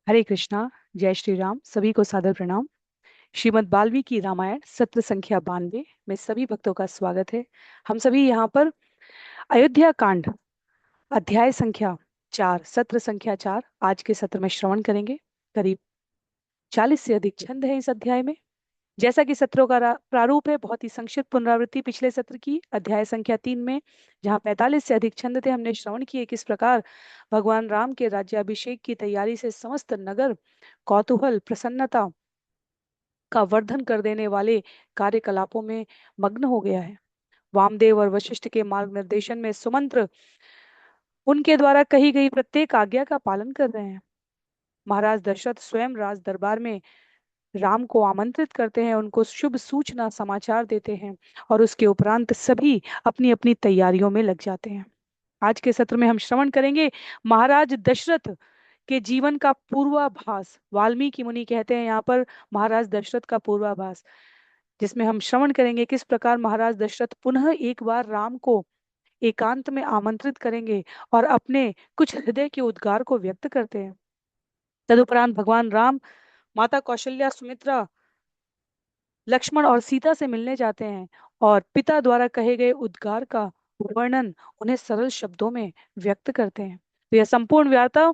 हरे कृष्णा। जय श्री राम। सभी को सादर प्रणाम। श्रीमद् वाल्मीकि रामायण सत्र संख्या 92 में सभी भक्तों का स्वागत है। हम सभी यहाँ पर अयोध्या कांड अध्याय संख्या 4 सत्र संख्या 4 आज के सत्र में श्रवण करेंगे। करीब 40 से अधिक छंद है इस अध्याय में। जैसा कि सत्रों का प्रारूप है, बहुत ही संक्षिप्त पुनरावृत्ति पिछले सत्र की अध्याय संख्या 3 में, जहाँ 45 से अधिक छंद थे, हमने श्रवण किए किस प्रकार भगवान राम के राज्याभिषेक की तैयारी से समस्त नगर कौतूहल प्रसन्नता का वर्धन कर देने वाले कार्यकलापों में मग्न हो गया है। वामदेव और वशिष्ठ के मार्गनिर्देशन में सुमंत्र उनके द्वारा कही गई प्रत्येक आज्ञा का पालन कर रहे हैं। महाराज दशरथ स्वयं राज दरबार में राम को आमंत्रित करते हैं, उनको शुभ सूचना समाचार देते हैं और उसके उपरांत सभी अपनी अपनी तैयारियों में लग जाते हैं। आज के सत्र में हम श्रवण करेंगे महाराज दशरथ के जीवन का पूर्वाभास। वाल्मीकि मुनि कहते हैं यहाँ पर महाराज दशरथ का पूर्वाभास, जिसमें हम श्रवण करेंगे किस प्रकार महाराज दशरथ पुनः एक बार राम को एकांत में आमंत्रित करेंगे और अपने कुछ हृदय के उद्गार को व्यक्त करते हैं। तदुपरांत भगवान राम माता कौशल्या, सुमित्रा, लक्ष्मण और सीता से मिलने जाते हैं और पिता द्वारा कहे गए उद्गार का वर्णन उन्हें सरल शब्दों में व्यक्त करते हैं। तो यह संपूर्ण वार्ता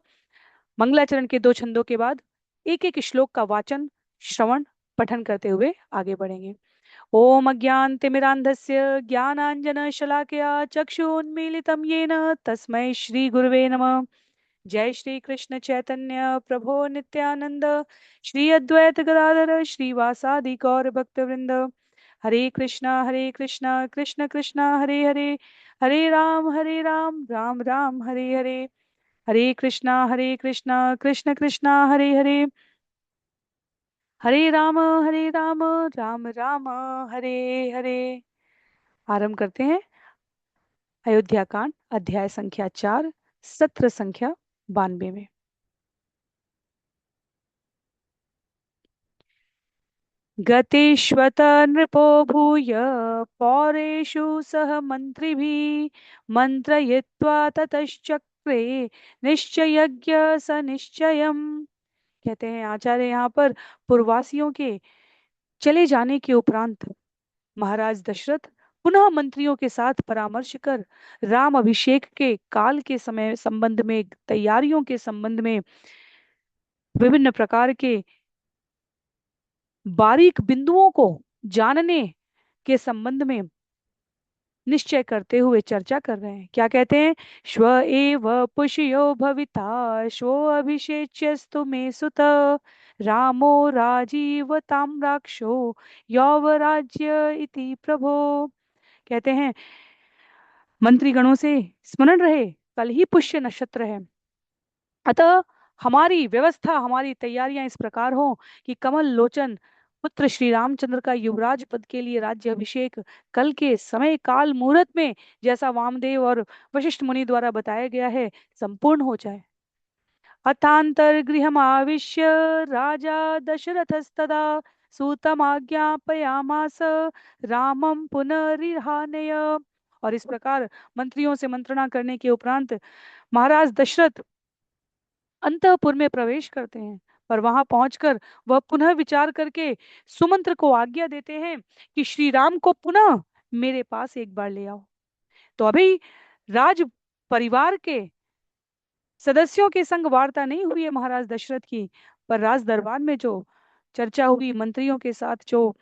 मंगलाचरण के दो छंदों के बाद एक एक श्लोक का वाचन, श्रवण, पठन करते हुए आगे बढ़ेंगे। ओम अज्ञानतिमिरान्धस्य ज्ञानाञ्जनशलाकया चक्षुन्मीलितं येन तस्मै श्री गुरुवे नमः। जय श्री कृष्ण चैतन्य प्रभो नित्यानंद, श्री अद्वैत गदाधर श्रीवासादि गौर भक्तवृंद। हरे कृष्णा कृष्ण कृष्णा हरे हरे, हरे राम राम राम हरे हरे। हरे कृष्णा कृष्ण कृष्णा हरे हरे, हरे राम राम राम हरे हरे। आरंभ करते हैं अयोध्या कांड अध्याय संख्या 4 सत्र संख्या 92 में। गतेष्वत नृपो भूय पौरेषु सह मन्त्रिभिः मन्त्रयित्वा ततश्चक्रे निश्चयज्ञ स निश्चयम्। कहते हैं आचार्य यहाँ पर पूर्ववासियों के चले जाने के उपरांत महाराज दशरथ पुनः मंत्रियों के साथ परामर्श कर राम अभिषेक के काल के समय संबंध में, तैयारियों के संबंध में, विभिन्न प्रकार के बारीक बिंदुओं को जानने के संबंध में निश्चय करते हुए चर्चा कर रहे हैं। क्या कहते हैं? श्व एव पुष्यो भविता श्वो अभिषेच्यस्तु मे सुत रामो राजीव ताम्राक्षो यौवराज्य इति प्रभो। कहते हैं मंत्रीगणों से स्मरण रहे, कल ही पुष्य नक्षत्र है, अतः हमारी व्यवस्था, हमारी तैयारियां इस प्रकार हो कि कमल लोचन पुत्र श्री रामचंद्र का युवराज पद के लिए राज्य अभिषेक कल के समय काल मुहूर्त में, जैसा वामदेव और वशिष्ठ मुनि द्वारा बताया गया है, संपूर्ण हो जाए। अथान्तर्गृहमाविश्य राजा दशरथस्तदा सूतमाज्ञापयामास रामं पुनरिहानय। और इस प्रकार मंत्रियों से मंत्रणा करने के उपरांत महाराज दशरथ अंतःपुर में प्रवेश करते हैं, पर वहां पहुंचकर वह पुनः विचार करके सुमंत्र को आज्ञा देते हैं कि श्री राम को पुनः मेरे पास एक बार ले आओ। तो अभी राज परिवार के सदस्यों के संग वार्ता नहीं हुई है महाराज दशरथ की, पर राज दरबार में जो चर्चा हुई, मंत्रियों के साथ जो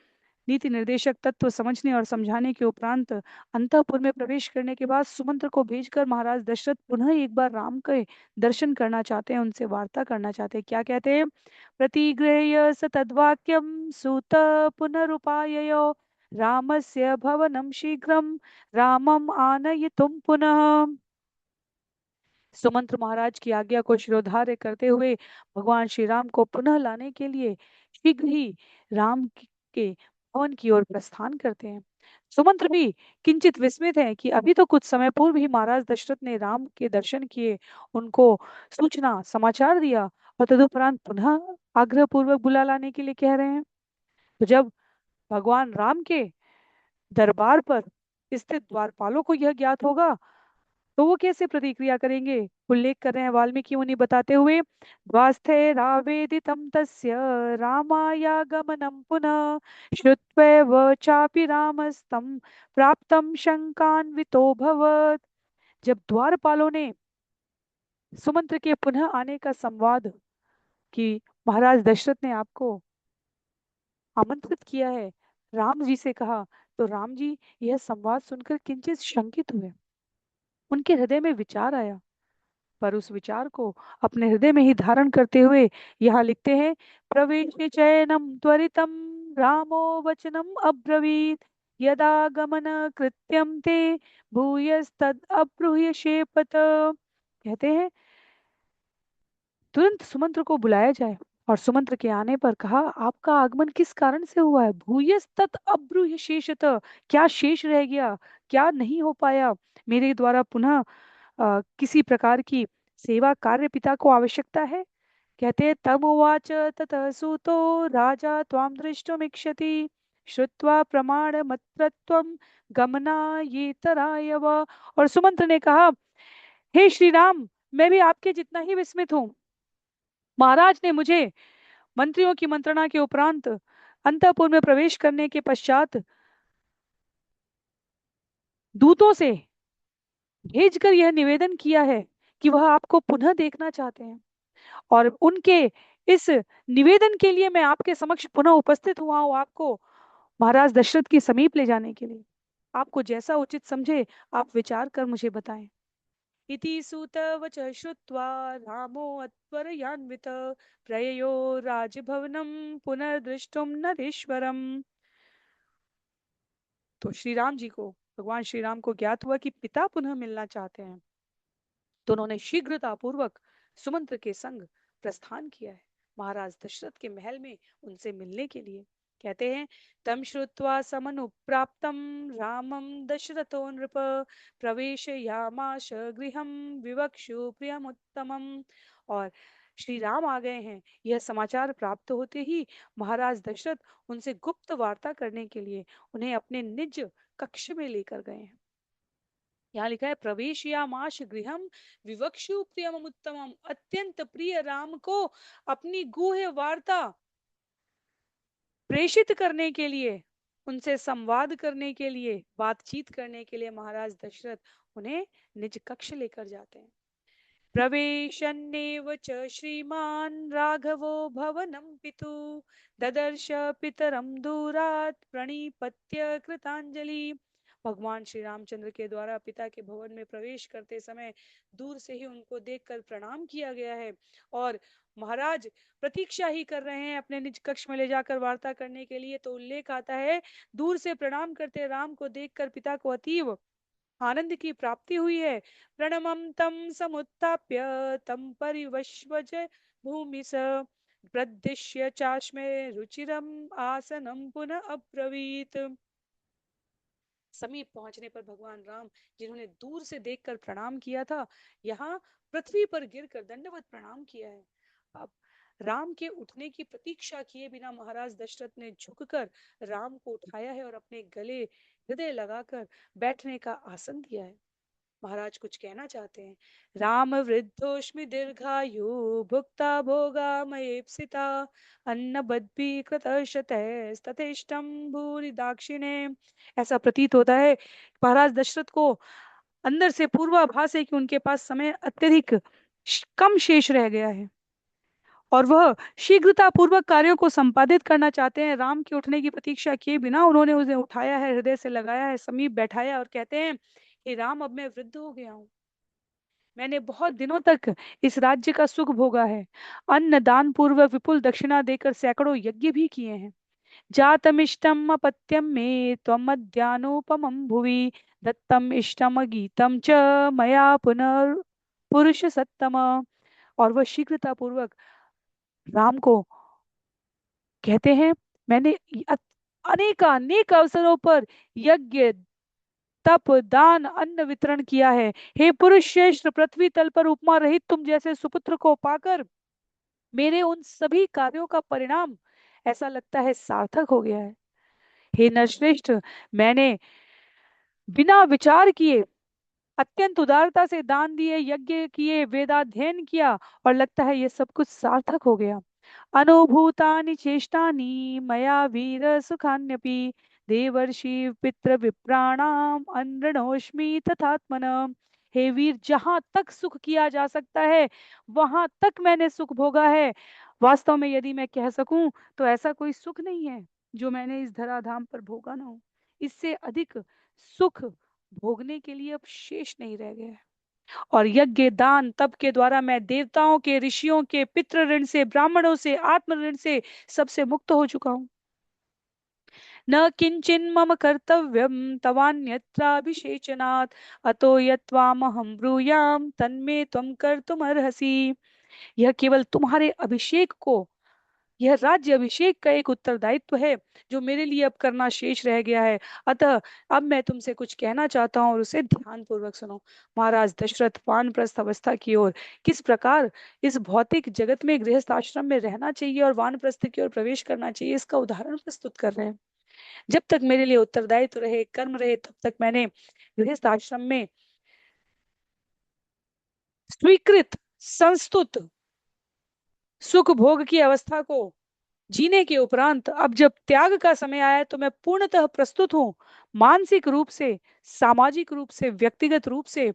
नीति निर्देशक तत्व समझने और समझाने के उपरांत अंतःपुर में प्रवेश करने के बाद सुमंत्र को भेजकर महाराज दशरथ पुनः एक बार राम के दर्शन करना चाहते हैं, उनसे वार्ता करना चाहते हैं। क्या कहते हैं? प्रतिगृह्य स तद्वाक्यम सूत पुनरुपाययो रामस्य भवनं शीघ्रं रामम आनयितुम पुनः। सुमंत्र महाराज की आज्ञा को शिरोधार्य करते हुए भगवान श्री राम को पुनः लाने के लिए शीघ्र ही राम के भवन की ओर प्रस्थान करते हैं। सुमंत्र भी किंचित विस्मित है कि अभी तो कुछ समय पूर्व ही महाराज दशरथ ने राम के दर्शन किए, उनको सूचना समाचार दिया और तदुपरांत पुनः आग्रह पूर्वक बुला लाने के लिए कह रहे हैं। तो जब भगवान राम के दरबार पर स्थित द्वारपालों को यह ज्ञात होगा तो वो कैसे प्रतिक्रिया करेंगे? उल्लेख कर रहे हैं वाल्मीकि मुनि बताते हुए, द्वास्थैरावेदितं तस्य रामायागमनं पुनः श्रुत्वैव चापि रामस्तं प्राप्तं शंकान्वितोऽभवत्। जब द्वारपालों ने सुमंत्र के पुनः आने का संवाद कि महाराज दशरथ ने आपको आमंत्रित किया है, राम जी से कहा, तो राम जी यह संवाद सुनकर किंचित शंकित हुए। उनके हृदय में विचार आया, पर उस विचार को अपने हृदय में ही धारण करते हुए यहाँ लिखते हैं, प्रवेश चयनम त्वरितम रामो वचनम अब्रवीत यदा गमन कृत्यम ते भूयस्तद अब्रूह्य शेपत। कहते हैं तुरंत सुमंत्र को बुलाया जाए, और सुमंत्र के आने पर कहा, आपका आगमन किस कारण से हुआ है? भूयस्तत अब्रूह्य शेषत, क्या शेष रह गया, क्या नहीं हो पाया मेरे द्वारा पुनः किसी प्रकार की सेवा कार्य पिता को आवश्यकता है? कहते हैं तमुवाच ततः सूतो राजा त्वां दृष्टुमिच्छति श्रुत्वा प्रमाण मत्तत्वं गमनायेतराय वा। और सुमंत्र ने कहा, हे श्री राम, मैं भी आपके जितना ही विस्मित हूँ। महाराज ने मुझे मंत्रियों की मंत्रणा के उपरांत अंतःपुर में प्रवेश करने के पश्चात दूतों से भेजकर यह निवेदन किया है कि वह आपको पुनः देखना चाहते हैं, और उनके इस निवेदन के लिए मैं आपके समक्ष पुनः उपस्थित हुआ हूँ, आपको महाराज दशरथ के समीप ले जाने के लिए। आपको जैसा उचित समझे आप विचार कर मुझे बताएं। इति सूत वच श्रुत्वा रामो अत्वरयान्वित प्रययो राजभवनं पुनर्दृष्टुम नरेश्वरम। तो श्री राम जी को, भगवान श्री राम को ज्ञात हुआ कि पिता पुनः मिलना चाहते हैं, तो उन्होंने शीघ्रता पूर्वक सुमंत्र के संग प्रस्थान किया है महाराज दशरथ के महल में उनसे मिलने के लिए। कहते हैं तम श्रुत्वा समनुप्राप्तम रामम दशरथो नृप प्रवेशयामाश गृहं विवक्षु प्रियमुत्तमम। और श्री राम आ गए हैं यह समाचार प्राप्त होते ही महाराज दशरथ उनसे गुप्त वार्ता करने के लिए उन्हें अपने निज कक्ष में लेकर गए हैं। यहाँ लिखा है प्रवेशयामाश गृहम विवक्षु प्रियमुत्तमम, अत्यंत प्रिय राम को अपनी गुह्य वार्ता प्रेषित करने के लिए, उनसे संवाद करने के लिए, बातचीत करने के लिए महाराज दशरथ उन्हें निज कक्ष लेकर जाते हैं। प्रवेशन्नेव च श्रीमान् राघवो भवनं पितु ददर्श पितरं दूरात् प्रणिपत्य कृतांजलि। भगवान श्री रामचंद्र के द्वारा पिता के भवन में प्रवेश करते समय दूर से ही उनको देखकर प्रणाम किया गया है, और महाराज प्रतीक्षा ही कर रहे हैं अपने निज कक्ष में ले जाकर वार्ता करने के लिए। तो उल्लेख आता है दूर से प्रणाम करते राम को देखकर पिता को अतीव आनंद की प्राप्ति हुई है। प्रणमं तम समुत्थाप्य तम परिवश्वज भूमि स प्रदिश्य चाश्मे रुचिरम आसनम पुनः अब्रवीत। समीप पहुंचने पर भगवान राम, जिन्होंने दूर से देखकर प्रणाम किया था, यहाँ पृथ्वी पर गिरकर दंडवत प्रणाम किया है। अब राम के उठने की प्रतीक्षा किए बिना महाराज दशरथ ने झुककर राम को उठाया है और अपने गले हृदय लगाकर बैठने का आसन दिया है। महाराज कुछ कहना चाहते हैं। राम वृद्धोष्मि दीर्घायु भुक्ता भोगा मयेप्सिता अन्न बद्भी कृतशतैस्तथेष्टं भूरि दाक्षिणे। ऐसा प्रतीत होता है महाराज दशरथ को अंदर से पूर्वाभास है कि उनके पास समय अत्यधिक कम शेष रह गया है, और वह शीघ्रता पूर्वक कार्यों को संपादित करना चाहते हैं। राम के उठने की प्रतीक्षा किए बिना उन्होंने उसे उठाया है, हृदय से लगाया है, समीप बैठाया, और कहते हैं कि राम अब मैं वृद्ध हो गया हूँ, मैंने बहुत दिनों तक इस राज्य का सुख भोगा है, अन्न दान पूर्वक विपुल दक्षिणा देकर सैकड़ों यज्ञ भी किए हैं। जातमिष्टम अपत्यम में त्वमद्यानोपमं भुवि दत्तम इष्टम गीतम च मया पुनर् पुरुष सत्तम। और वह शीघ्रता पूर्वक राम को कहते हैं, मैंने अनेक अवसरों पर यज्ञ तप दान अन्न वितरण किया है। हे पुरुष श्रेष्ठ, पृथ्वी तल पर उपमा रहित तुम जैसे सुपुत्र को पाकर मेरे उन सभी कार्यों का परिणाम ऐसा लगता है सार्थक हो गया है। हे नरश्रेष्ठ, मैंने बिना विचार किए अत्यंत उदारता से दान दिए, यज्ञ किए, वेदाध्ययन किया, और लगता है ये सब कुछ सार्थक हो गया। अनुभूतानि चेष्टानि मया वीर सुखान्यपि देवर्षि पितृ विप्राणाम अनृणोष्मि तथात्मनः। हे वीर, जहां तक सुख किया जा सकता है वहां तक मैंने सुख भोगा है। वास्तव में यदि मैं कह सकूं तो ऐसा कोई सुख नहीं है जो मैंने इस धराधाम पर भोगा ना हो। इससे अधिक सुख भोगने के लिए अब शेष नहीं रह गया है। और यज्ञ दान तप के द्वारा मैं देवताओं के, ऋषियों के, पितृ ऋण से, ब्राह्मणों से, आत्म ऋण से सबसे मुक्त हो चुका हूं। न किंचिन मम कर्तव्यम तवान्यत्राभिषेचनात् अतो यत्त्वामहं ब्रूयाम तन्मे त्वं कर्तुमर्हसि। यह केवल तुम्हारे अभिषेक को, यह राज्य अभिषेक का एक उत्तरदायित्व है जो मेरे लिए अब करना शेष रह गया है। अतः अब मैं तुमसे कुछ कहना चाहता हूँ और उसे ध्यान पूर्वक सुनो। महाराज दशरथ वानप्रस्थ अवस्था की ओर, किस प्रकार इस भौतिक जगत में गृहस्थ आश्रम में रहना चाहिए और वानप्रस्थ की ओर प्रवेश करना चाहिए, इसका उदाहरण प्रस्तुत कर रहे हैं। जब तक मेरे लिए उत्तरदायित्व रहे, कर्म रहे, तब तक मैंने गृहस्थ आश्रम में स्वीकृत, संस्तुत सुख भोग की अवस्था को जीने के उपरांत अब जब त्याग का समय आया तो मैं पूर्णतः प्रस्तुत हूं। मानसिक रूप से, सामाजिक रूप से, व्यक्तिगत रूप से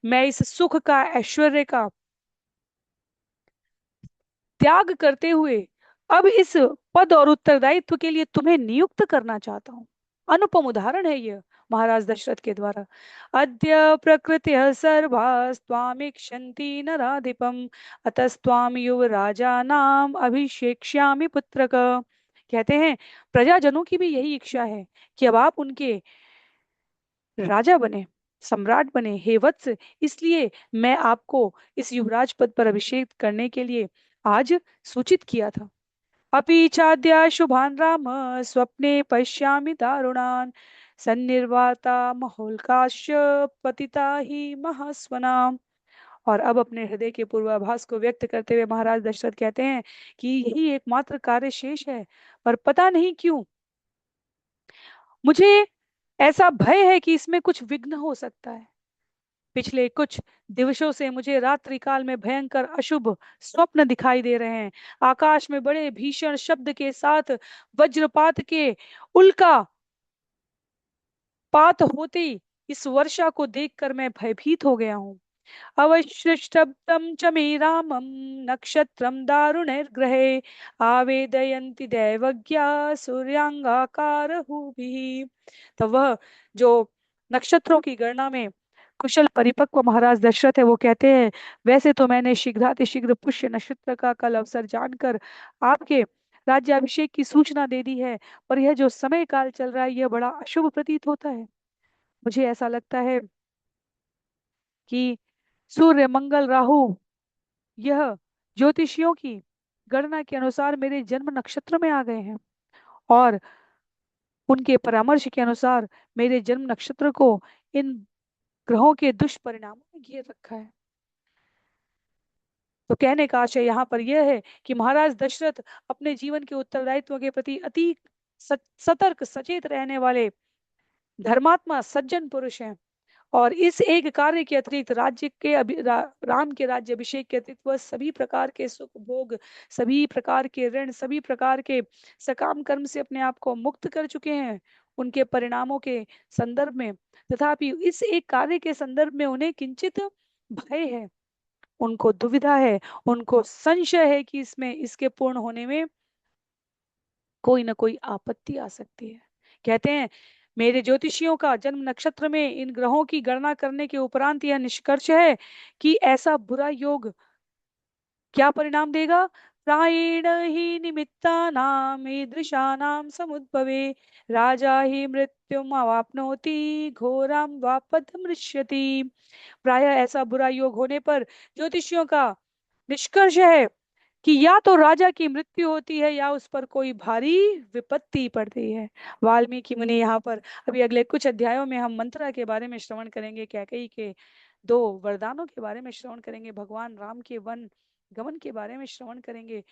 मैं इस सुख का, ऐश्वर्य का त्याग करते हुए अब इस पद और उत्तरदायित्व के लिए तुम्हें नियुक्त करना चाहता हूं। अनुपम उदाहरण है यह महाराज दशरथ के द्वारा। अद्य प्रकृति सर्वास्त्वामीक्षन्ति नराधिपम अतस्त्वाम युवराजा नाम अभिषेक्ष्यामि पुत्रक। कहते हैं प्रजाजनों की भी यही इच्छा है कि अब आप उनके राजा बने, सम्राट बने, हे वत्स। इसलिए मैं आपको इस युवराज पद पर अभिषेक करने के लिए आज सूचित किया था। अपि चाद्य शुभान राम स्वप्ने पश्यामि दारुणान सन्निर्वाता महोल्काश्च पतिता ही महास्वना। और अब अपने हृदय के पूर्वाभास को व्यक्त करते हुए महाराज दशरथ कहते हैं कि यही एकमात्र कार्य शेष है, पर पता नहीं क्यों मुझे ऐसा भय है कि इसमें कुछ विघ्न हो सकता है। पिछले कुछ दिवसों से मुझे रात्रि काल में भयंकर अशुभ स्वप्न दिखाई दे रहे हैं। आकाश में बड़े भीषण शब्द के साथ वज्रपात के उल्का पात होती इस वर्षा को देखकर मैं भयभीत हो गया हूँ। अवशिष्टब्दं च मे रामं नक्षत्रं दारुणैर्ग्रहे आवेदयन्ति दैवज्ञा सूर्यांगाकारहुभिः। तो वह जो नक्षत्रों की गणना में कुशल परिपक्व महाराज दशरथ है वो कहते हैं, वैसे तो मैंने शीघ्रातिशीघ्र पुष्य नक्षत्र का कल अवसर जानकर आपके राज्याभिषेक की सूचना दे दी है, पर यह जो समय काल चल रहा है यह बड़ा अशुभ प्रतीत होता है। मुझे ऐसा लगता है कि सूर्य, मंगल, राहु, यह ज्योतिषियों की गणना के अनुसार मेरे जन्म नक्षत्र में आ गए हैं और उनके परामर्श के अनुसार मेरे जन्म नक्षत्र को इन ग्रहों के दुष्परिणामों ने घेर रखा है। तो कहने का आशय यहाँ पर यह है कि महाराज दशरथ अपने जीवन के उत्तरदायित्व के प्रति अति सतर्क, सचेत रहने वाले धर्मात्मा सज्जन पुरुष हैं। और इस एक कार्य के अतिरिक्त राज्य के राम के राज्य अभिषेक के अतिरिक्त वह सभी प्रकार के सुख भोग, सभी प्रकार के ऋण, सभी प्रकार के सकाम कर्म से अपने आप को मुक्त कर चुके हैं उनके परिणामों के संदर्भ में। तथापि इस एक कार्य के संदर्भ में उन्हें किंचित भय है, उनको दुविधा है, उनको संशय है कि इसमें, इसके पूर्ण होने में कोई ना कोई आपत्ति आ सकती है। कहते हैं मेरे ज्योतिषियों का जन्म नक्षत्र में इन ग्रहों की गणना करने के उपरांत यह निष्कर्ष है कि ऐसा बुरा योग क्या परिणाम देगा। प्रायेण ही निमित्तानाम ईदृशानाम समुद्भवे राजा ही मृत्युम अवाप्नोति घोराम वापद मृष्यति। प्राय ऐसा बुरा योग होने पर ज्योतिषियों का निष्कर्ष है कि या तो राजा की मृत्यु होती है या उस पर कोई भारी विपत्ति पड़ती है। वाल्मीकि मुनि यहाँ पर अभी अगले कुछ अध्यायों में हम मंत्रा के बारे में श्रवण करेंगे, कैकेयी के दो वरदानों के बारे में श्रवण करेंगे, भगवान राम के वन गमन के बारे में श्रवण करेंगे,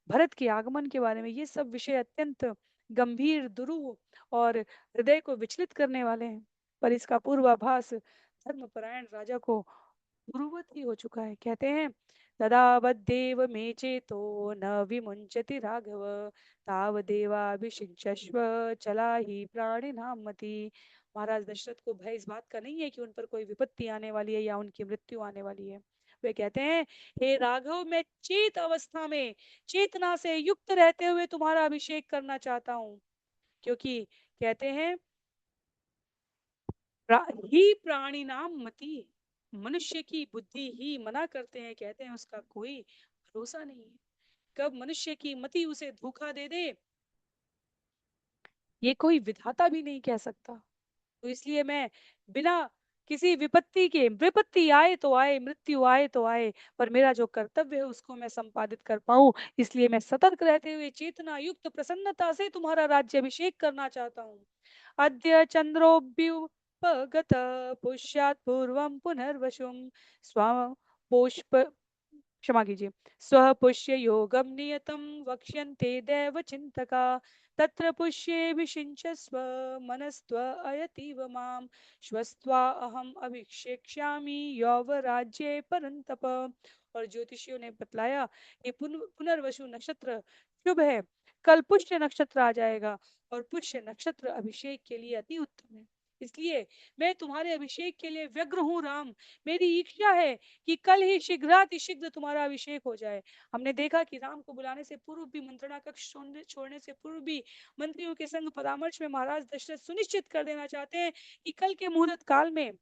भरत के आगमन के बारे में। ये सब विषय अत्यंत गंभीर, दुरूह और हृदय को विचलित करने वाले हैं, पर इसका पूर्वाभास धर्मपरायण राजा को पूर्ववत ही हो चुका है। कहते हैं तदा बद्देव मे चेतो न विमुंचति राघव तावदेवाभिषिञ्चस्व चला ही प्राणिनां मति। महाराज दशरथ को भय इस बात का नहीं है कि उन पर कोई विपत्ति आने वाली है या उनकी मृत्यु आने वाली है। वे कहते हैं हे राघव, मैं चेत अवस्था में चेतना से युक्त रहते हुए तुम्हारा अभिषेक करना चाहता हूँ। क्योंकि कहते हैं ही प्राणी नाम मति, मनुष्य की बुद्धि ही मना करते हैं। कहते हैं उसका कोई भरोसा नहीं है, कब मनुष्य की मति उसे धोखा दे दे ये कोई विधाता भी नहीं कह सकता। तो इसलिए मैं बिना किसी विपत्ति के, विपत्ति आए तो आए, मृत्यु आए तो आए, पर मेरा जो कर्तव्य है उसको मैं संपादित कर पाऊं, इसलिए मैं सतर्क रहते हुए चेतना युक्त प्रसन्नता से तुम्हारा राज्यभिषेक करना चाहता हूँ। अद्य चंद्रोऽभ्युपगत पुष्यात् पूर्वं पुनर्वसुं स्व पुष्प क्षमा कीजिए स्व पुष्य योगम नियतम वक्ष्यन्ते दैव चिंतका तत्र पुष्ये विषिञ्चस्व मनस्त्व अयतीव माम श्वस्त्वा अहम अभिषेक्ष्यामि यौवराज्ये परंतप। और ज्योतिषियों ने बतलाया ये पुनर्वसु नक्षत्र शुभ है, कल पुष्य नक्षत्र आ जाएगा और पुष्य नक्षत्र अभिषेक के लिए अति उत्तम है। इसलिए मैं तुम्हारे अभिषेक के लिए व्यग्र हूँ राम। मेरी इच्छा है कि कल ही शीघ्रातिशीघ्र तुम्हारा अभिषेक हो जाए। हमने देखा कि राम को बुलाने से पूर्व भी, मंत्रणा कक्ष छोड़ने से पूर्व भी मंत्रियों के संग परामर्श में महाराज दशरथ सुनिश्चित कर देना चाहते हैं कि कल के मुहूर्त काल में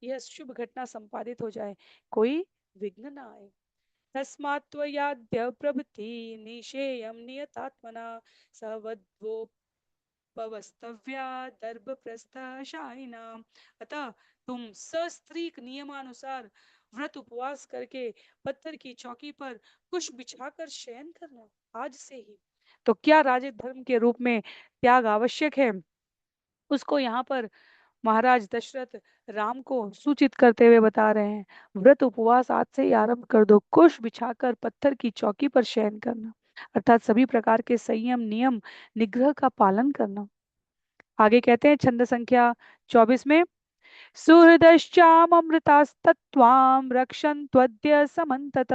यह शुभ घटना संपादित हो जाए, कोई विघ्न ना आए। तस्मात् त्वयाद्य प्रभृति निषेयं नियतात्मना सवद्वोपवस्तव्या दर्भप्रस्थशायिनाम्। अतः तुम सस्त्रीक नियमानुसार व्रत उपवास करके पत्थर की चौकी पर कुश बिछाकर शयन करना आज से ही। तो क्या राजक धर्म के रूप में त्याग आवश्यक है, उसको यहाँ पर महाराज दशरथ राम को सूचित करते हुए बता रहे हैं। व्रत उपवास आज से ही आरंभ कर दो, कुश बिछाकर पत्थर की चौकी पर शयन करना, अर्थात सभी प्रकार के संयम नियम निग्रह का पालन करना। आगे कहते हैं छंद संख्या 24 में सुहृदश्चामृतास्तत्त्वां रक्षन्त्वद्य समन्तत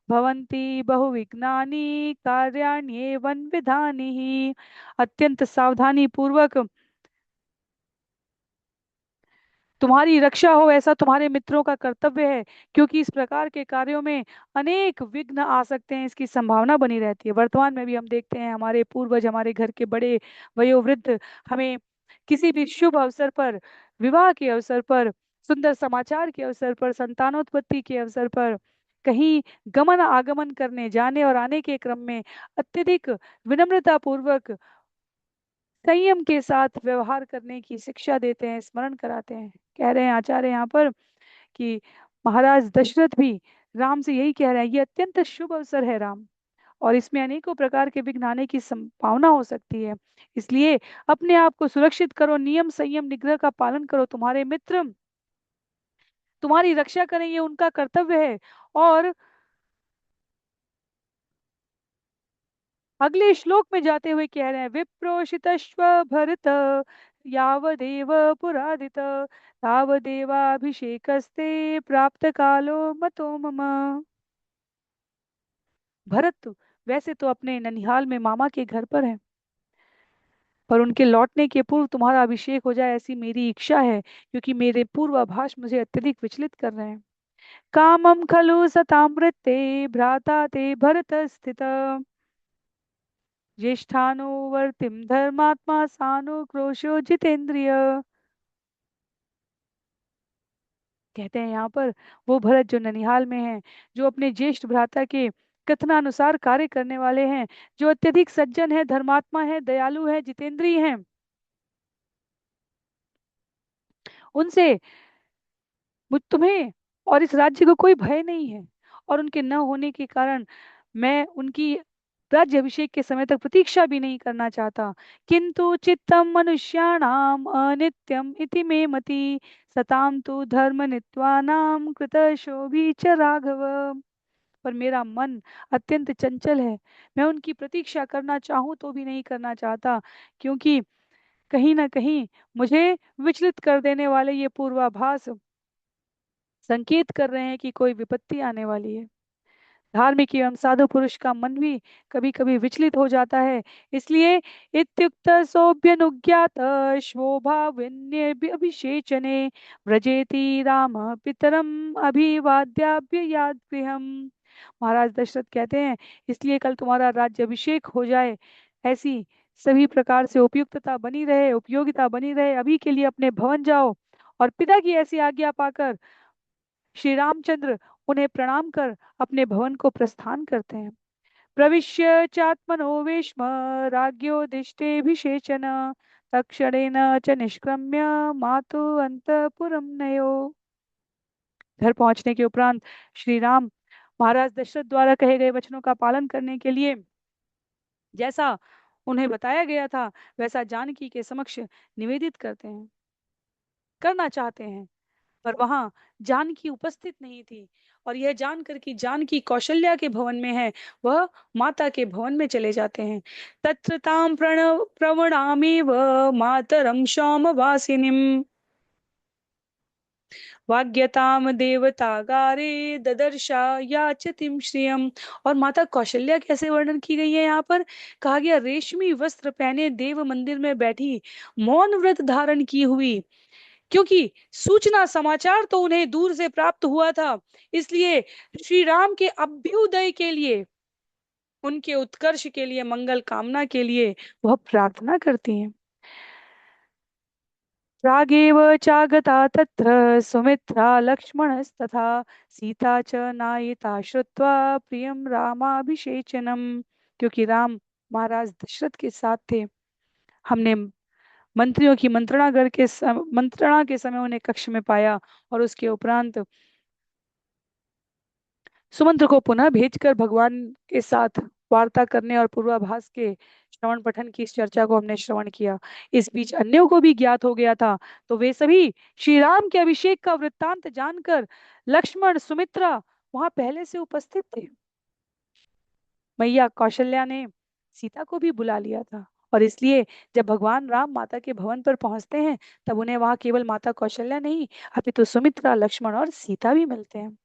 भवन्ति बहुविघ्नानि कार्याण्येवं विधानि हि। अत्यंत सावधानी पूर्वक तुम्हारी रक्षा हो ऐसा तुम्हारे मित्रों का कर्तव्य है, क्योंकि इस प्रकार के कार्यों में अनेक विघ्न आ सकते हैं, इसकी संभावना बनी रहती है। वर्तमान में भी हम देखते हैं हमारे पूर्वज, हमारे घर के बड़े वयोवृद्ध हमें किसी भी शुभ अवसर पर, विवाह के अवसर पर, सुंदर समाचार के अवसर पर, संतानोत्पत्ति के अवसर पर, कहीं गमन आगमन करने जाने और आने के क्रम में अत्यधिक विनम्रता पूर्वक संयम के साथ व्यवहार करने की शिक्षा देते हैं, स्मरण कराते हैं। कह रहे हैं आचार्य यहाँ पर कि महाराज दशरथ भी राम से यही कह रहे हैं, ये अत्यंत शुभ अवसर है राम, और इसमें अनेकों प्रकार के विघ्न आने की संभावना हो सकती है। इसलिए अपने आप को सुरक्षित करो, नियम संयम निग्रह का पालन करो। तुम्हारे मित्र तुम्हारी रक्षा करें, ये उनका कर्तव्य है। और अगले श्लोक में जाते हुए कह रहे हैं विप्रोषितश्व भरत यावदेव पुरादित तावदेवाभिषेकस्ते प्राप्त कालो मतो मम। भरत वैसे तो अपने ननिहाल में मामा के घर पर है, पर उनके लौटने के पूर्व तुम्हारा अभिषेक हो जाए ऐसी मेरी इच्छा है, क्योंकि मेरे पूर्वाभास मुझे अत्यधिक विचलित कर रहे हैं। कामम खलु सतामृते भ्राता ते भरत स्थित ज्येष्ठानुवर्तिम धर्मात्मा सानुक्रोशो जितेंद्रिय। कहते हैं यहाँ पर वो भरत जो ननिहाल में है, जो अपने ज्येष्ठ भ्राता के कथनानुसार कार्य करने वाले हैं, जो अत्यधिक सज्जन है, धर्मात्मा है, दयालु है, जितेंद्रिय हैं, उनसे मुझ तुम्हें और इस राज्य को कोई भय नहीं है। और उनके न होने के कारण मैं उनकी राज्य अभिषेक के समय तक प्रतीक्षा भी नहीं करना चाहता। किंतु चित्तम मनुष्याणाम अनित्यम इति मे मति सताम तु धर्म नित्वानाम कृत शोभी च राघव। पर मेरा मन अत्यंत चंचल है, मैं उनकी प्रतीक्षा करना चाहूं तो भी नहीं करना चाहता, क्योंकि कहीं ना कहीं मुझे विचलित कर देने वाले ये पूर्वाभास संकेत कर रहे हैं कि कोई विपत्ति आने वाली है। धार्मिक एवं साधु पुरुष का मन भी कभी कभी विचलित हो जाता है। इसलिए इत्युक्त सोऽभ्यनुज्ञात शोभाविन्ये अभिषेचने व्रजेति राम पितरम अभिवाद्याभ्य याद गृहम। महाराज दशरथ कहते हैं, इसलिए कल तुम्हारा राज्य अभिषेक हो जाए, ऐसी सभी प्रकार से उपयुक्तता बनी रहे, उपयोगिता बनी रहे, अभी के लिए अपने भवन जाओ। और पिता की ऐसी आज्ञा पाकर श्री रामचंद्र उन्हें प्रणाम कर अपने भवन को प्रस्थान करते हैं। प्रविश्य चात्मनो वेश्म राज्ञोदिष्टेभिषेचन तत्क्षणेन च निष्क्रम्य मातु अंतपुरम नयो। घर पहुंचने के उपरांत श्री राम महाराज दशरथ द्वारा कहे गए वचनों का पालन करने के लिए जैसा उन्हें बताया गया था वैसा जानकी के समक्ष निवेदित करते हैं, करना चाहते हैं। पर वहां जानकी उपस्थित नहीं थी, और यह जानकर कि जानकी कौशल्या के भवन में है, वह माता के भवन में चले जाते हैं। तत्र ताम प्रवणामेव मातरम सौमवासिनीम वाग्यताम देवतागारे ददर्शा याचतिम श्रियम। और माता कौशल्या कैसे वर्णन की गई है यहाँ पर? कहा गया, रेशमी वस्त्र पहने देव मंदिर में बैठी, मौन व्रत धारण की हुई, क्योंकि सूचना समाचार तो उन्हें दूर से प्राप्त हुआ था, इसलिए श्री राम के अभ्युदय के लिए, उनके उत्कर्ष के लिए, मंगल कामना के लिए वह प्रार्थना करती हैं। प्रागेव चागता तत्र सुमित्रा लक्ष्मणस्तथा सीता च नायिता श्रुत्वा प्रियम रामाभिषेचनम। क्योंकि राम महाराज दशरथ के साथ थे, हमने मंत्रियों की मंत्रणा के समय उन्हें कक्ष में पाया, और उसके उपरांत सुमंत्र को पुनः भेजकर भगवान के साथ वार्ता करने और पूर्वाभास के श्रवण पठन की इस चर्चा को हमने श्रवण किया। इस बीच अन्यों को भी ज्ञात हो गया था, तो वे सभी श्री राम के अभिषेक का वृत्तांत जानकर लक्ष्मण सुमित्रा वहां पहले से उपस्थित थे। मैया कौशल्या ने सीता को भी बुला लिया था, और इसलिए जब भगवान राम माता के भवन पर पहुंचते हैं, तब उन्हें वहां केवल माता कौशल्या नहीं, अपितु सुमित्रा, लक्ष्मण और सीता भी मिलते हैं।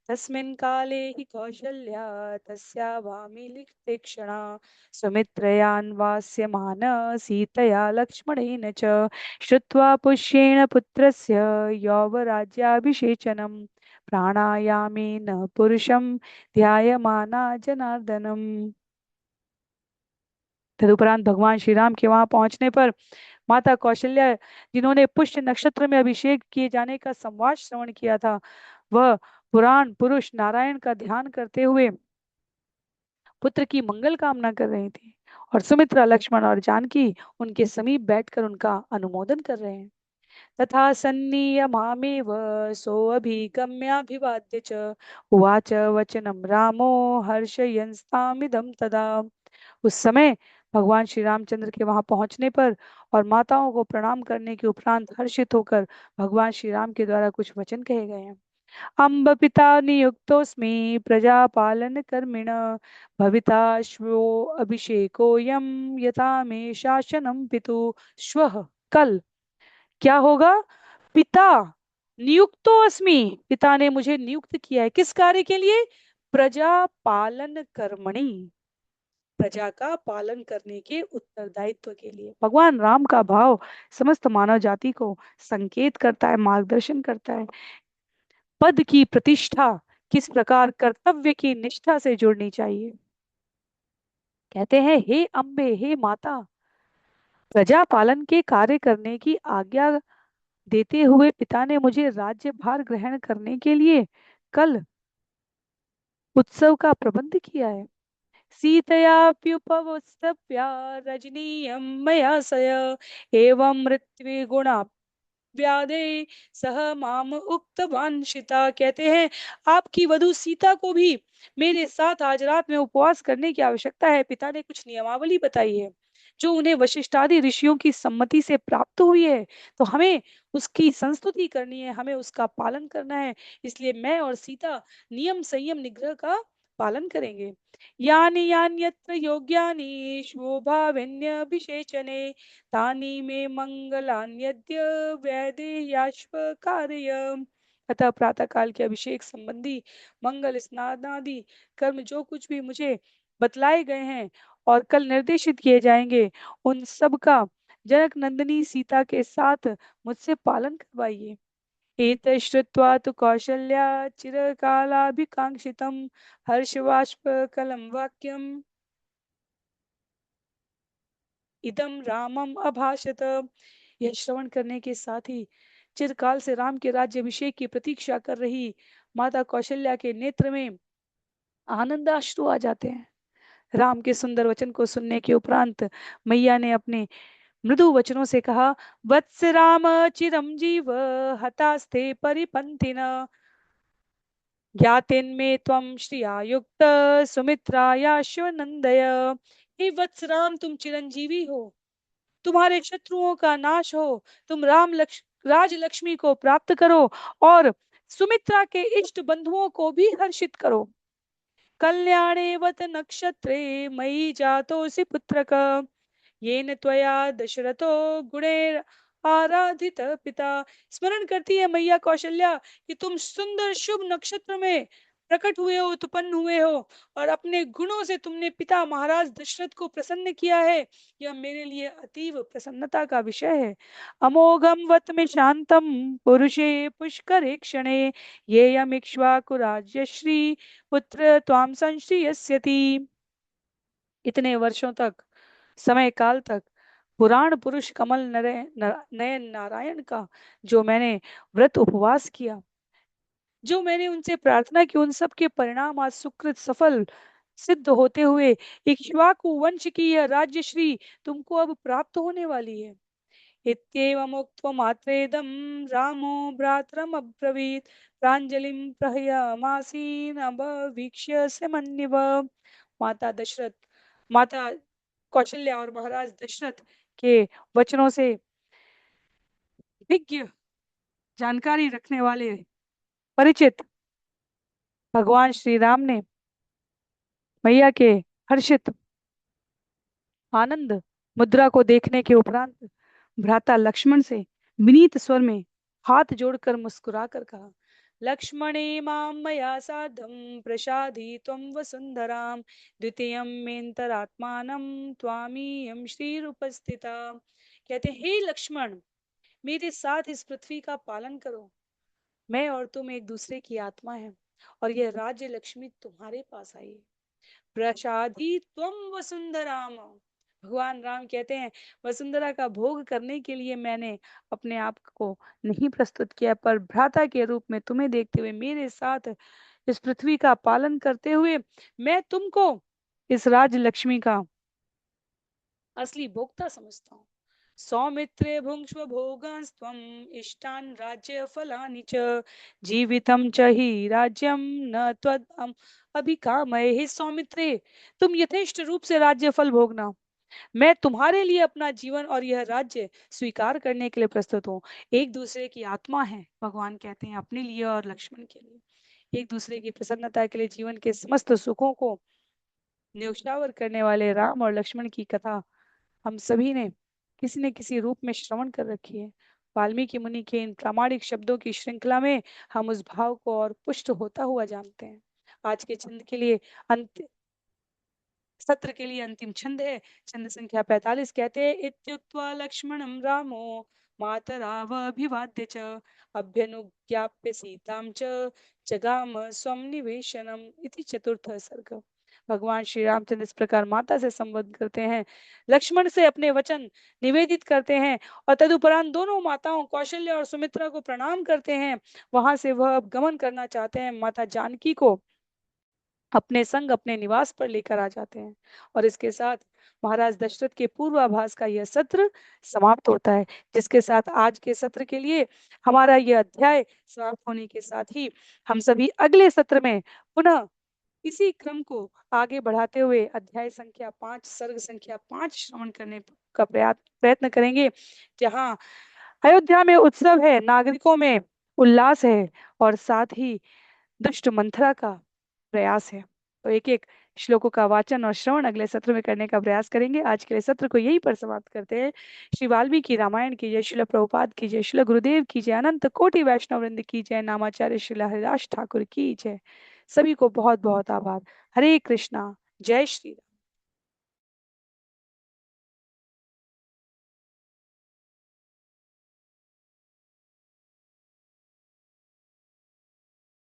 तस्मिन् काले हि कौशल्या तस्या वामि तीक्ष्णा सुमित्रयान्वास्यमान सीतया लक्ष्मणेन च श्रुत्वा पुष्येण पुत्रस्य यौवराज्याभिषेचनं प्राणायामेन पुरुषं ध्यायमाना जनार्दनम। तदुपरांत भगवान श्री राम के वहां पहुंचने पर माता कौशल्या, जिन्होंने पुष्य नक्षत्र में अभिषेक किए जाने का संवाद श्रवण किया था, वह पुराण पुरुष नारायण का ध्यान करते हुए पुत्र की मंगल कामना कर रही थी, और सुमित्रा, लक्ष्मण और जानकी उनके समीप बैठकर उनका अनुमोदन कर रहे हैं। तथा सन्नियमामेव सोऽभिगम्याभिवाद्य च उवाच वचनं रामो हर्षयंस्तामिदं तदा। उस समय भगवान श्री रामचंद्र के वहां पहुंचने पर और माताओं को प्रणाम करने के उपरांत हर्षित होकर भगवान श्री राम के द्वारा कुछ वचन कहे गए हैं। अम्ब पिता नियुक्तोऽस्मि प्रजापालन कर्मिण भविता श्वो अभिषेकोऽयं यथा मे शासनं पितु श्वः। कल क्या होगा? पिता नियुक्तो अस्मि, पिता ने मुझे नियुक्त किया है, किस कार्य के लिए? प्रजा पालन कर्मणि, प्रजा का पालन करने के उत्तरदायित्व के लिए। भगवान राम का भाव समस्त मानव जाति को संकेत करता है, मार्गदर्शन करता है। पद की प्रतिष्ठा किस प्रकार कर्तव्य की निष्ठा से जुड़नी चाहिए। कहते हैं, हे अम्बे, हे माता, प्रजा पालन के कार्य करने की आज्ञा देते हुए पिता ने मुझे राज्य भार ग्रहण करने के लिए कल उत्सव का प्रबंध किया है। सीतयाप्युपवस्तव्या रजनीयं मया सय एवं मृत्युगुणा व्याधे सह माम उक्तवांशिता। कहते हैं, आपकी वधु सीता को भी मेरे साथ आज रात में उपवास करने की आवश्यकता है। पिता ने कुछ नियमावली बताई है जो उन्हें वशिष्ठादि ऋषियों की सम्मति से प्राप्त हुई है, तो हमें उसकी संस्तुति करनी है, हमें उसका पालन करना है। इसलिए मैं और सीता नियम संयम निग्रह का पालन करेंगे। यानि यान्यत्र योग्यानि शोभावेन्यभिषेचने तानि मे मंगलान्यद्य वैदेह्याश्व कारय। अतः प्रातः काल के अभिषेक संबंधी मंगल स्नानादि कर्म जो कुछ भी मुझे बतलाए गए हैं और कल निर्देशित किए जाएंगे, उन सब का जनक नंदिनी सीता के साथ मुझसे पालन करवाइए। एतश्रुत्वा तु कौशल्या चिरकालाभिकाङ्क्षितं हर्षबाष्पकलं वाक्यम् इदं रामम अभाषत। यह श्रवण करने के साथ ही चिरकाल से राम के राज्य अभिषेक की प्रतीक्षा कर रही माता कौशल्या के नेत्र में आनंदाश्रु आ जाते हैं। राम के सुंदर वचन को सुनने के उपरांत मैया ने अपने मृदु वचनों से कहा, वत्स राम चिरम जीव हतास्ते परिपंथिन ज्ञातेन्मे त्वं श्रिया युक्त सुमित्रायाश्व नंदय। हे वत्स राम, तुम चिरंजीवी हो, तुम्हारे शत्रुओं का नाश हो, तुम राज लक्ष्मी को प्राप्त करो और सुमित्रा के इष्ट बंधुओं को भी हर्षित करो। कल्याणे वत नक्षत्रे मयि जातोऽसि पुत्रक येन त्वया दशरथो गुणेर आराधित पिता। स्मरण करती है मैया कौशल्या कि तुम सुंदर शुभ नक्षत्र में प्रकट हुए हो, उत्पन्न हुए हो और अपने गुणों से तुमने पिता महाराज दशरथ को प्रसन्न किया है। यह मेरे लिए अतीव प्रसन्नता का विषय है। अमोघम वत में शांतम पुरुषे पुष्करे क्षणे ये यमिक्ष्वाकुराज्यश्री पुत्र त्वाम संश्रियस्यति। इतने वर्षों तक, समय काल तक पुराण पुरुष कमल नयन नारायण का जो मैंने व्रत उपवास किया, जो मैंने उनसे प्रार्थना की, उन सब के परिणाम आज सुकृत सफल सिद्ध होते हुए इक्ष्वाकु वंश की यह राज्यश्री तुमको अब प्राप्त होने वाली है। इत्येवमुक्त्वमात्रेदं रामो भ्रातरम् अब्रवीत् प्राञ्जलिं प्रहयामासीन अभवीक्ष्य स मन्निव। माता कौशल्या और महाराज दशरथ के वचनों से विज्ञ जानकारी रखने वाले परिचित भगवान श्री राम ने मैया के हर्षित आनंद मुद्रा को देखने के उपरांत भ्राता लक्ष्मण से विनीत स्वर में हाथ जोड़कर मुस्कुरा कर कहा, लक्ष्मणे मां मया साधं प्रसादी त्वं वसुंधराम द्वितीयं मेन्तरात्मानं त्वामीयं श्रीरुपस्थिता। कहते हैं, हे लक्ष्मण, मेरे साथ इस पृथ्वी का पालन करो। मैं और तुम एक दूसरे की आत्मा है और यह राज्य लक्ष्मी तुम्हारे पास आई है। प्रसादी त्वम वसुंधराम। भगवान राम कहते हैं, वसुंधरा का भोग करने के लिए मैंने अपने आप को नहीं प्रस्तुत किया, पर भ्राता के रूप में तुम्हें देखते हुए, मेरे साथ इस पृथ्वी का पालन करते हुए मैं तुमको इस राज लक्ष्मी का असली भोक्ता समझता हूँ। सौमित्रे भुंक्ष्व भोगांस्त्वं इष्टान् राज्य फलानि च जीवितं च हि राज्यं न त्वद् अभिकामये। हे सौमित्रे, तुम यथेष्ट रूप से राज्य फल भोगना, मैं तुम्हारे लिए अपना जीवन और यह राज्य स्वीकार करने के लिए प्रस्तुत हूँ। एक दूसरे की आत्मा है, भगवान कहते हैं, अपने लिए और लक्ष्मण के लिए एक दूसरे की प्रसन्नता के लिए जीवन के समस्त सुखों को न्यौछावर करने वाले राम और लक्ष्मण की कथा हम सभी ने किसी न किसी रूप में श्रवण कर रखी है। वाल्मीकि मुनि के इन प्रामाणिक शब्दों की श्रृंखला में हम उस भाव को और पुष्ट होता हुआ जानते हैं। आज के छंद के लिए अंत सत्र के लिए अंतिम छंद है, छंद संख्या 45। कहते हैं, इत्युक्त्वा लक्ष्मणं रामो मातरावभिवाद्य च अभ्यनुज्ञाप्य सीतां च जगाम स्वं निवेशनम। इति चतुर्थ सर्ग। भगवान श्री रामचंद्र इस प्रकार माता से संबोधित करते हैं, लक्ष्मण से अपने वचन निवेदित करते हैं और तदुपरांत दोनों माताओं कौशल्या और सुमित्रा को प्रणाम करते हैं। वहां से वह अब गमन करना चाहते हैं, माता जानकी को अपने संग अपने निवास पर लेकर आ जाते हैं। और इसके साथ महाराज दशरथ के पूर्वाभास का यह सत्र समाप्त होता है, जिसके साथ आज के सत्र के लिए हमारा यह अध्याय समाप्त होने के साथ ही हम सभी अगले सत्र में पुनः इसी क्रम को आगे बढ़ाते हुए अध्याय संख्या 5, सर्ग संख्या 5 श्रवण करने का प्रयत्न करेंगे, जहाँ अयोध्या में उत्सव है, नागरिकों में उल्लास है और साथ ही दुष्ट मंथरा का प्रयास है। तो एक एक श्लोकों का वाचन और श्रवण अगले सत्र में करने का प्रयास करेंगे। आज के लिए सत्र को यहीं पर समाप्त करते हैं। श्री वाल्मीकि रामायण की जय, श्रील प्रभुपाद की जय, श्रील गुरुदेव की जय, अनंत कोटि वैष्णव वृंद की जय, नामाचार्य श्रील हरिदास ठाकुर की जय। सभी को बहुत बहुत आभार। हरे कृष्णा। जय श्री राम।